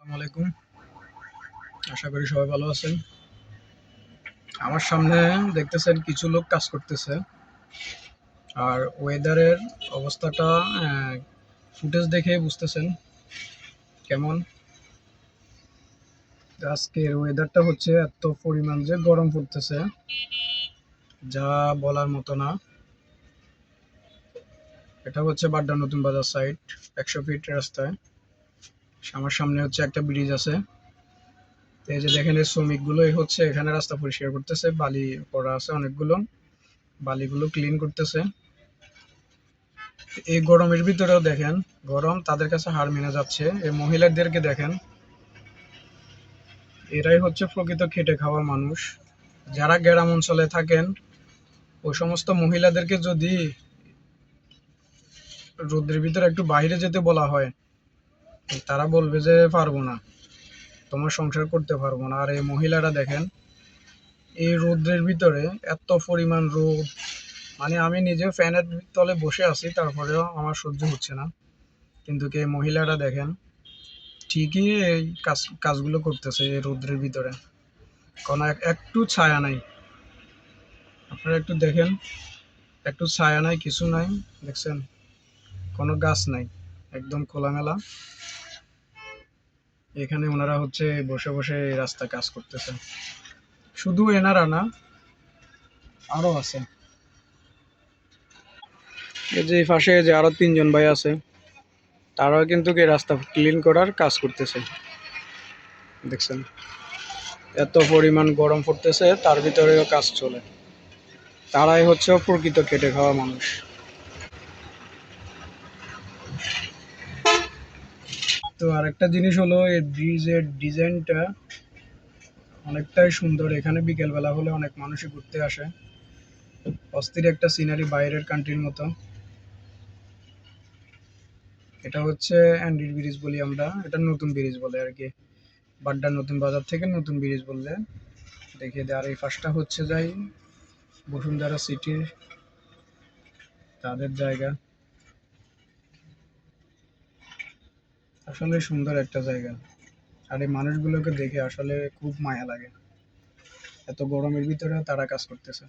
আসসালামু আলাইকুম। আশা করি সবাই ভালো আছেন। আমার সামনে দেখতেছেন কিছু লোক কাজ করতেছে। আর ওয়েদারের অবস্থাটা ফুটেজ দেখে বুঝতেছেন কেমন। আজকের ওয়েদারটা হচ্ছে এত পরিমাণ যে গরম পড়তেছে, যা বলার মতো না। এটা হচ্ছে বাড্ডা নতুন বাজার সাইড, 100 ফিট রাস্তায়। আমার সামনে হচ্ছে একটা ব্রিজ আছে। তো এই যে দেখেন, এই শ্রমিকগুলো হচ্ছে এখানে রাস্তা পরিষ্কার করতেছে। বালি পড়া আছে অনেকগুলো, বালিগুলো ক্লিন করতেছে। এই গরমের ভিতরেও দেখেন, গরম তাদের কাছে হার মেনে যাচ্ছে। এই মহিলাদেরকে দেখেন, এরাই হচ্ছে প্রকৃত খেটে খাওয়া মানুষ। যারা গ্রাম অঞ্চলে থাকেন, ওই সমস্ত মহিলাদেরকে যদি রোদ্রের ভিতরে একটু বাইরে যেতে বলা হয়, তারা বলবে যে পারবো না, তোমার সংসার করতে পারবো না। আর এই মহিলারা দেখেন, এই রোদ্রের ভিতরে এত পরিমাণ রোদ, মানে আমি নিজে ফ্যানের তলে বসে আছি, তারপরেও আমার সহ্য হচ্ছে না। কিন্তু এই মহিলারা দেখেন, ঠিকই এই কাজগুলো করতেছে এই রোদ্রের ভিতরে। কোনো একটু ছায়া নাই। আপনারা একটু দেখেন, একটু ছায়া নাই, কিছু নাই। দেখছেন, কোনো গাছ নাই, একদম খোলামেলা। এখানে ওনারা হচ্ছে বসে বসে এই রাস্তা কাজ করতেছে। শুধু এনারা না, আরো আছে। এই যে এই পাশে যে আরো 3 জন ভাই আছে, তারাও কিন্তু এই রাস্তা ক্লিন করার কাজ করতেছে। দেখছেন, এত পরিমাণ গরম পড়তেছে, তার ভিতরেও কাজ চলে। তারাই হচ্ছে প্রকৃত খেটে খাওয়া মানুষ। তো আরেকটা জিনিস হলো, এই ব্রিজের ডিজাইনটা অনেকটাই সুন্দর। এখানে বিকেলবেলা হলে অনেক মানুষই ঘুরতে আসে। অস্থির একটা সিনারি, বাইরের কান্ট্রির মতো। এটা হচ্ছে অ্যান্ড্রিল ব্রিজ বলি আমরা, এটা নতুন ব্রিজ বলে আর কি। বাড্ডার নতুন বাজার থেকে নতুন ব্রিজ বললে দেখিয়ে দেয়। আর এই পাশটা হচ্ছে যাই বসুন্ধরা সিটির, তাদের জায়গা। আসলে সুন্দর একটা জায়গা। আর এই মানুষগুলোকে দেখে আসলে খুব মায়া লাগে, এত গরমের ভিতরেও তারা কাজ করতেছে।